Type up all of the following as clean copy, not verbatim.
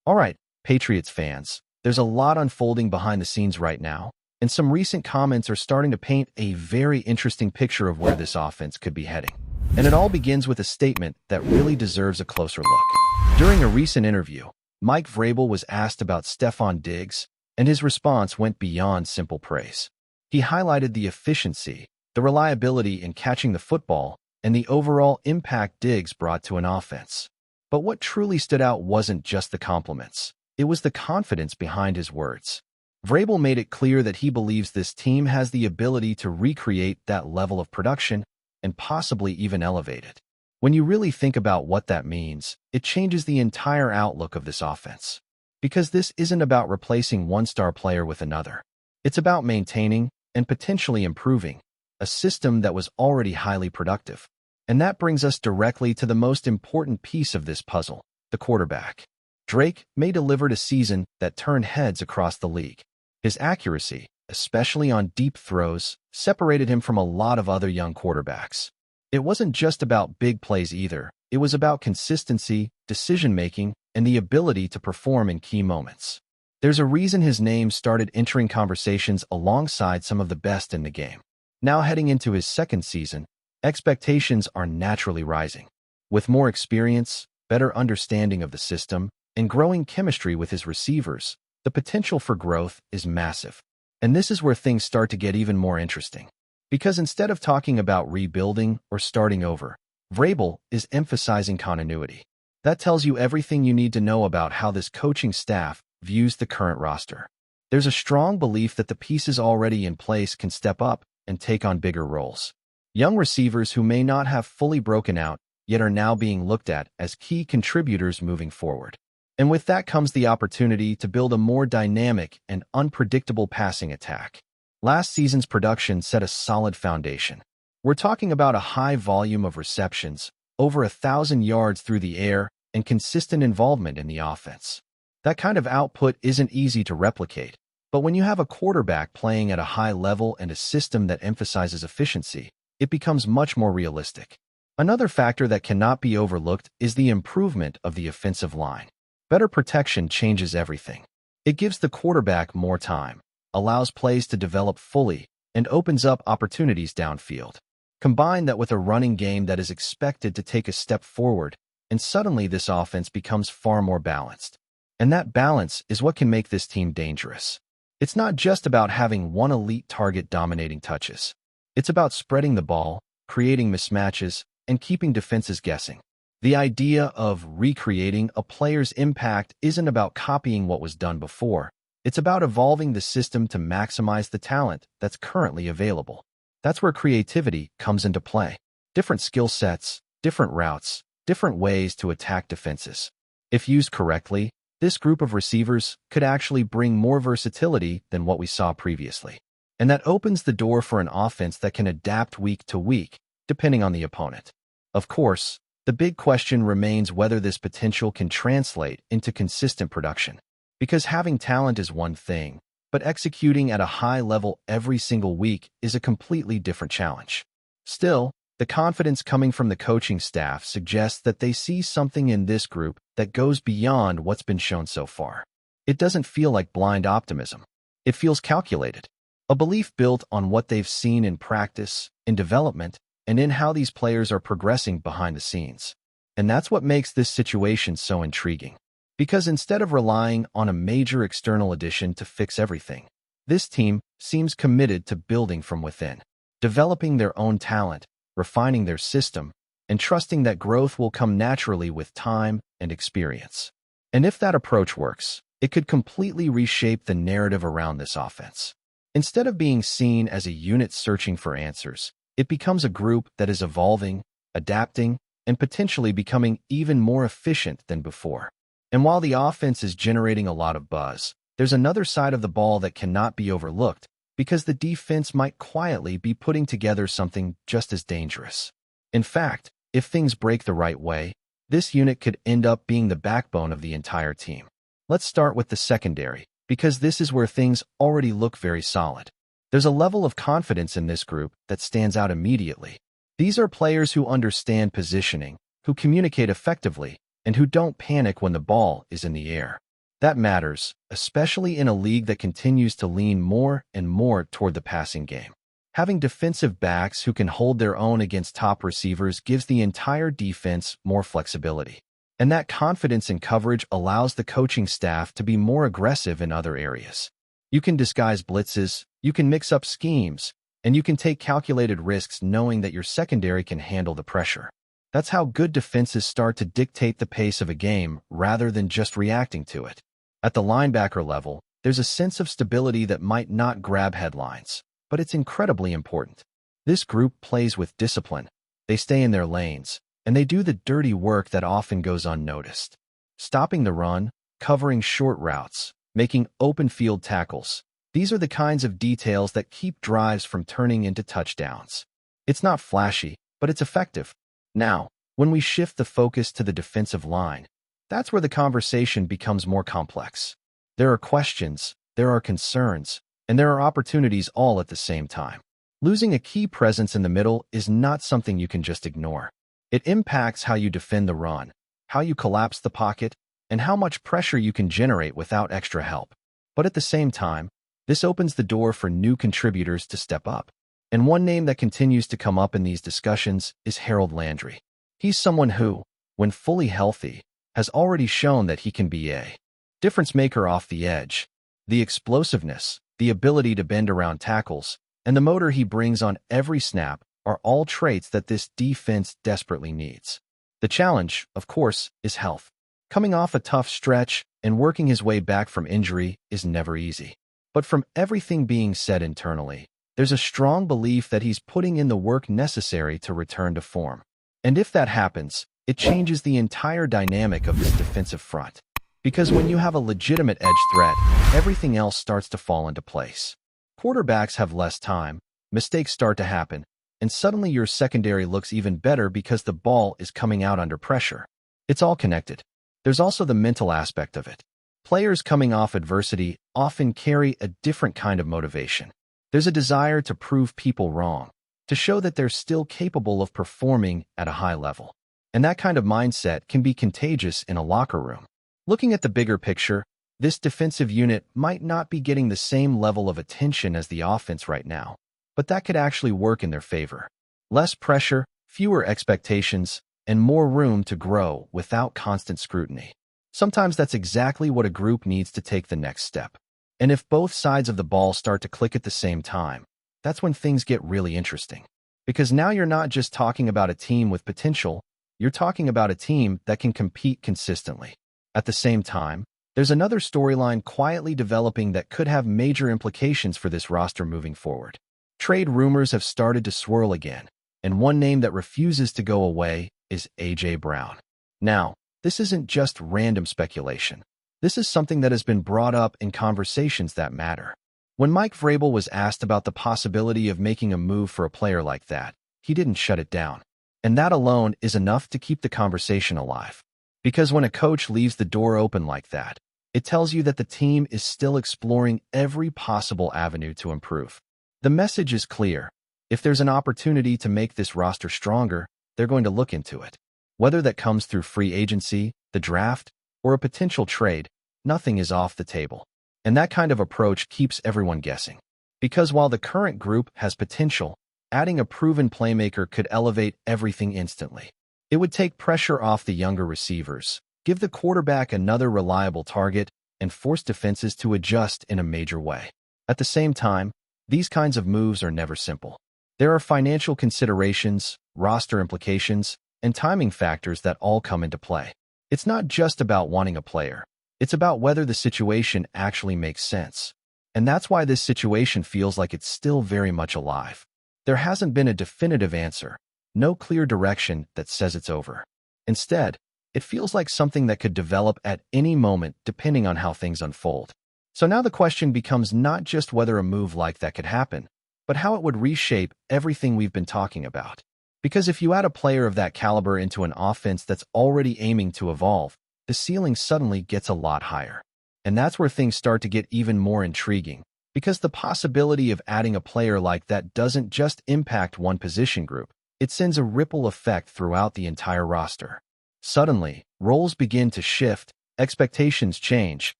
All right, Patriots fans, there's a lot unfolding behind the scenes right now, and some recent comments are starting to paint a very interesting picture of where this offense could be heading. And it all begins with a statement that really deserves a closer look. During a recent interview, Mike Vrabel was asked about Stefon Diggs, and his response went beyond simple praise. He highlighted the efficiency, the reliability in catching the football, and the overall impact Diggs brought to an offense. But what truly stood out wasn't just the compliments. It was the confidence behind his words. Vrabel made it clear that he believes this team has the ability to recreate that level of production and possibly even elevate it. When you really think about what that means, it changes the entire outlook of this offense. Because this isn't about replacing one star player with another. It's about maintaining and potentially improving a system that was already highly productive. And that brings us directly to the most important piece of this puzzle, the quarterback. Drake may deliver a season that turned heads across the league. His accuracy, especially on deep throws, separated him from a lot of other young quarterbacks. It wasn't just about big plays either. It was about consistency, decision-making, and the ability to perform in key moments. There's a reason his name started entering conversations alongside some of the best in the game. Now heading into his second season, expectations are naturally rising. With more experience, better understanding of the system, and growing chemistry with his receivers, the potential for growth is massive. And this is where things start to get even more interesting. Because instead of talking about rebuilding or starting over, Vrabel is emphasizing continuity. That tells you everything you need to know about how this coaching staff views the current roster. There's a strong belief that the pieces already in place can step up and take on bigger roles. Young receivers who may not have fully broken out, yet are now being looked at as key contributors moving forward. And with that comes the opportunity to build a more dynamic and unpredictable passing attack. Last season's production set a solid foundation. We're talking about a high volume of receptions, over 1,000 yards through the air, and consistent involvement in the offense. That kind of output isn't easy to replicate, but when you have a quarterback playing at a high level and a system that emphasizes efficiency, it becomes much more realistic. Another factor that cannot be overlooked is the improvement of the offensive line. Better protection changes everything. It gives the quarterback more time, allows plays to develop fully, and opens up opportunities downfield. Combine that with a running game that is expected to take a step forward, and suddenly this offense becomes far more balanced. And that balance is what can make this team dangerous. It's not just about having one elite target dominating touches. It's about spreading the ball, creating mismatches, and keeping defenses guessing. The idea of recreating a player's impact isn't about copying what was done before. It's about evolving the system to maximize the talent that's currently available. That's where creativity comes into play. Different skill sets, different routes, different ways to attack defenses. If used correctly, this group of receivers could actually bring more versatility than what we saw previously. And that opens the door for an offense that can adapt week to week, depending on the opponent. Of course, the big question remains whether this potential can translate into consistent production. Because having talent is one thing, but executing at a high level every single week is a completely different challenge. Still, the confidence coming from the coaching staff suggests that they see something in this group that goes beyond what's been shown so far. It doesn't feel like blind optimism. It feels calculated. A belief built on what they've seen in practice, in development, and in how these players are progressing behind the scenes. And that's what makes this situation so intriguing. Because instead of relying on a major external addition to fix everything, this team seems committed to building from within, developing their own talent, refining their system, and trusting that growth will come naturally with time and experience. And if that approach works, it could completely reshape the narrative around this offense. Instead of being seen as a unit searching for answers, it becomes a group that is evolving, adapting, and potentially becoming even more efficient than before. And while the offense is generating a lot of buzz, there's another side of the ball that cannot be overlooked, because the defense might quietly be putting together something just as dangerous. In fact, if things break the right way, this unit could end up being the backbone of the entire team. Let's start with the secondary, because this is where things already look very solid. There's a level of confidence in this group that stands out immediately. These are players who understand positioning, who communicate effectively, and who don't panic when the ball is in the air. That matters, especially in a league that continues to lean more and more toward the passing game. Having defensive backs who can hold their own against top receivers gives the entire defense more flexibility. And that confidence in coverage allows the coaching staff to be more aggressive in other areas. You can disguise blitzes, you can mix up schemes, and you can take calculated risks knowing that your secondary can handle the pressure. That's how good defenses start to dictate the pace of a game rather than just reacting to it. At the linebacker level, there's a sense of stability that might not grab headlines, but it's incredibly important. This group plays with discipline. They stay in their lanes, and they do the dirty work that often goes unnoticed. Stopping the run, covering short routes, making open field tackles. These are the kinds of details that keep drives from turning into touchdowns. It's not flashy, but it's effective. Now, when we shift the focus to the defensive line, that's where the conversation becomes more complex. There are questions, there are concerns, and there are opportunities all at the same time. Losing a key presence in the middle is not something you can just ignore. It impacts how you defend the run, how you collapse the pocket, and how much pressure you can generate without extra help. But at the same time, this opens the door for new contributors to step up. And one name that continues to come up in these discussions is Harold Landry. He's someone who, when fully healthy, has already shown that he can be a difference maker off the edge. The explosiveness, the ability to bend around tackles, and the motor he brings on every snap are all traits that this defense desperately needs. The challenge, of course, is health. Coming off a tough stretch and working his way back from injury is never easy. But from everything being said internally, there's a strong belief that he's putting in the work necessary to return to form. And if that happens, it changes the entire dynamic of this defensive front. Because when you have a legitimate edge threat, everything else starts to fall into place. Quarterbacks have less time, mistakes start to happen, and suddenly your secondary looks even better because the ball is coming out under pressure. It's all connected. There's also the mental aspect of it. Players coming off adversity often carry a different kind of motivation. There's a desire to prove people wrong, to show that they're still capable of performing at a high level. And that kind of mindset can be contagious in a locker room. Looking at the bigger picture, this defensive unit might not be getting the same level of attention as the offense right now, but that could actually work in their favor. Less pressure, fewer expectations, and more room to grow without constant scrutiny. Sometimes that's exactly what a group needs to take the next step. And if both sides of the ball start to click at the same time, that's when things get really interesting. Because now you're not just talking about a team with potential, you're talking about a team that can compete consistently. At the same time, there's another storyline quietly developing that could have major implications for this roster moving forward. Trade rumors have started to swirl again, and one name that refuses to go away is A.J. Brown. Now, this isn't just random speculation. This is something that has been brought up in conversations that matter. When Mike Vrabel was asked about the possibility of making a move for a player like that, he didn't shut it down. And that alone is enough to keep the conversation alive. Because when a coach leaves the door open like that, it tells you that the team is still exploring every possible avenue to improve. The message is clear. If there's an opportunity to make this roster stronger, they're going to look into it. Whether that comes through free agency, the draft, or a potential trade, nothing is off the table. And that kind of approach keeps everyone guessing. Because while the current group has potential, adding a proven playmaker could elevate everything instantly. It would take pressure off the younger receivers, give the quarterback another reliable target, and force defenses to adjust in a major way. At the same time, these kinds of moves are never simple. There are financial considerations, roster implications, and timing factors that all come into play. It's not just about wanting a player. It's about whether the situation actually makes sense. And that's why this situation feels like it's still very much alive. There hasn't been a definitive answer, no clear direction that says it's over. Instead, it feels like something that could develop at any moment depending on how things unfold. So now the question becomes not just whether a move like that could happen, but how it would reshape everything we've been talking about. Because if you add a player of that caliber into an offense that's already aiming to evolve, the ceiling suddenly gets a lot higher. And that's where things start to get even more intriguing, because the possibility of adding a player like that doesn't just impact one position group, it sends a ripple effect throughout the entire roster. Suddenly, roles begin to shift, expectations change,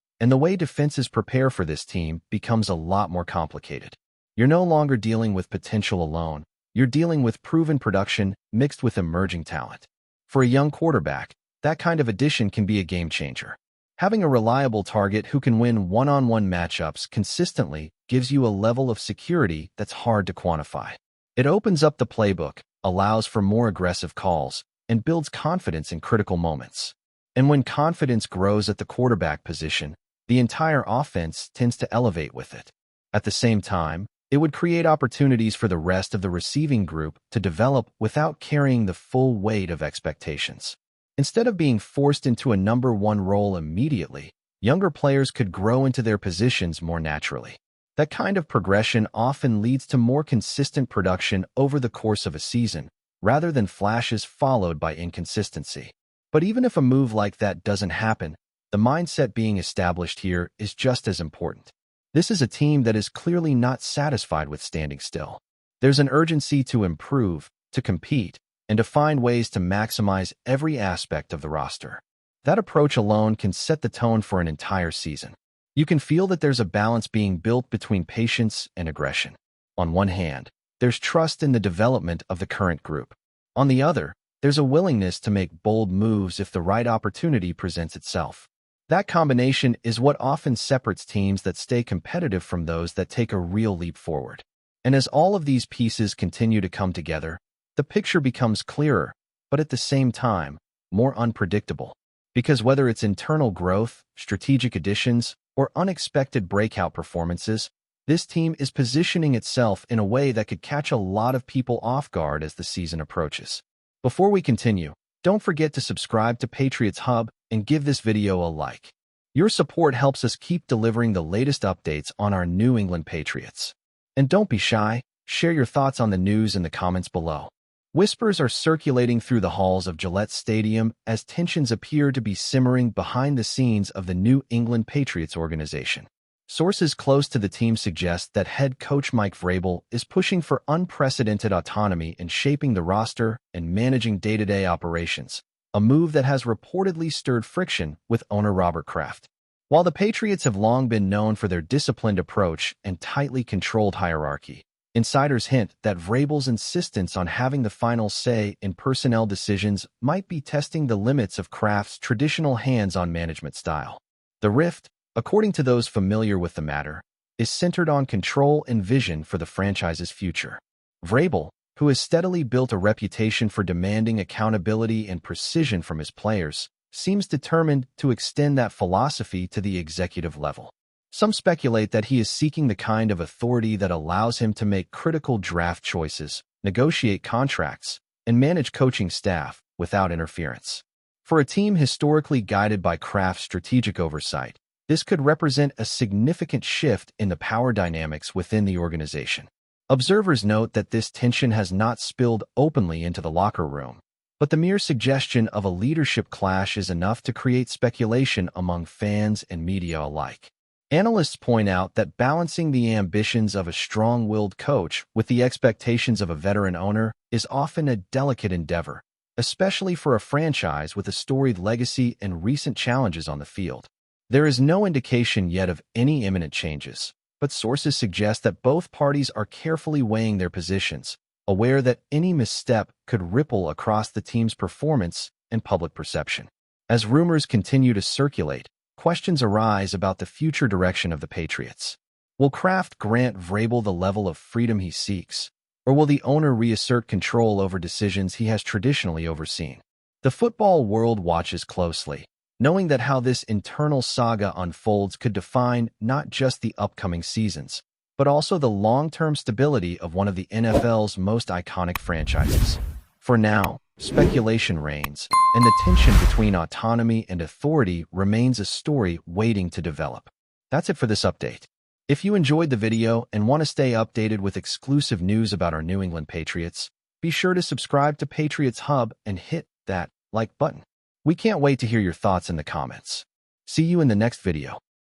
and the way defenses prepare for this team becomes a lot more complicated. You're no longer dealing with potential alone. You're dealing with proven production mixed with emerging talent. For a young quarterback, that kind of addition can be a game changer. Having a reliable target who can win one-on-one matchups consistently gives you a level of security that's hard to quantify. It opens up the playbook, allows for more aggressive calls, and builds confidence in critical moments. And when confidence grows at the quarterback position, the entire offense tends to elevate with it. At the same time, it would create opportunities for the rest of the receiving group to develop without carrying the full weight of expectations. Instead of being forced into a number one role immediately, younger players could grow into their positions more naturally. That kind of progression often leads to more consistent production over the course of a season, rather than flashes followed by inconsistency. But even if a move like that doesn't happen, the mindset being established here is just as important. This is a team that is clearly not satisfied with standing still. There's an urgency to improve, to compete, and to find ways to maximize every aspect of the roster. That approach alone can set the tone for an entire season. You can feel that there's a balance being built between patience and aggression. On one hand, there's trust in the development of the current group. On the other, there's a willingness to make bold moves if the right opportunity presents itself. That combination is what often separates teams that stay competitive from those that take a real leap forward. And as all of these pieces continue to come together, the picture becomes clearer, but at the same time, more unpredictable. Because whether it's internal growth, strategic additions, or unexpected breakout performances, this team is positioning itself in a way that could catch a lot of people off guard as the season approaches. Before we continue, don't forget to subscribe to Patriots Hub and give this video a like. Your support helps us keep delivering the latest updates on our New England Patriots. And don't be shy, share your thoughts on the news in the comments below. Whispers are circulating through the halls of Gillette Stadium as tensions appear to be simmering behind the scenes of the New England Patriots organization. Sources close to the team suggest that head coach Mike Vrabel is pushing for unprecedented autonomy in shaping the roster and managing day-to-day operations, a move that has reportedly stirred friction with owner Robert Kraft. While the Patriots have long been known for their disciplined approach and tightly controlled hierarchy, insiders hint that Vrabel's insistence on having the final say in personnel decisions might be testing the limits of Kraft's traditional hands-on management style. The rift, according to those familiar with the matter, is centered on control and vision for the franchise's future. Vrabel, who has steadily built a reputation for demanding accountability and precision from his players, seems determined to extend that philosophy to the executive level. Some speculate that he is seeking the kind of authority that allows him to make critical draft choices, negotiate contracts, and manage coaching staff without interference. For a team historically guided by Kraft's strategic oversight, this could represent a significant shift in the power dynamics within the organization. Observers note that this tension has not spilled openly into the locker room, but the mere suggestion of a leadership clash is enough to create speculation among fans and media alike. Analysts point out that balancing the ambitions of a strong-willed coach with the expectations of a veteran owner is often a delicate endeavor, especially for a franchise with a storied legacy and recent challenges on the field. There is no indication yet of any imminent changes, but sources suggest that both parties are carefully weighing their positions, aware that any misstep could ripple across the team's performance and public perception. As rumors continue to circulate, questions arise about the future direction of the Patriots. Will Kraft grant Vrabel the level of freedom he seeks, or will the owner reassert control over decisions he has traditionally overseen? The football world watches closely, knowing that how this internal saga unfolds could define not just the upcoming seasons, but also the long-term stability of one of the NFL's most iconic franchises. For now, speculation reigns, and the tension between autonomy and authority remains a story waiting to develop. That's it for this update. If you enjoyed the video and want to stay updated with exclusive news about our New England Patriots, be sure to subscribe to Patriots Hub and hit that like button. We can't wait to hear your thoughts in the comments. See you in the next video.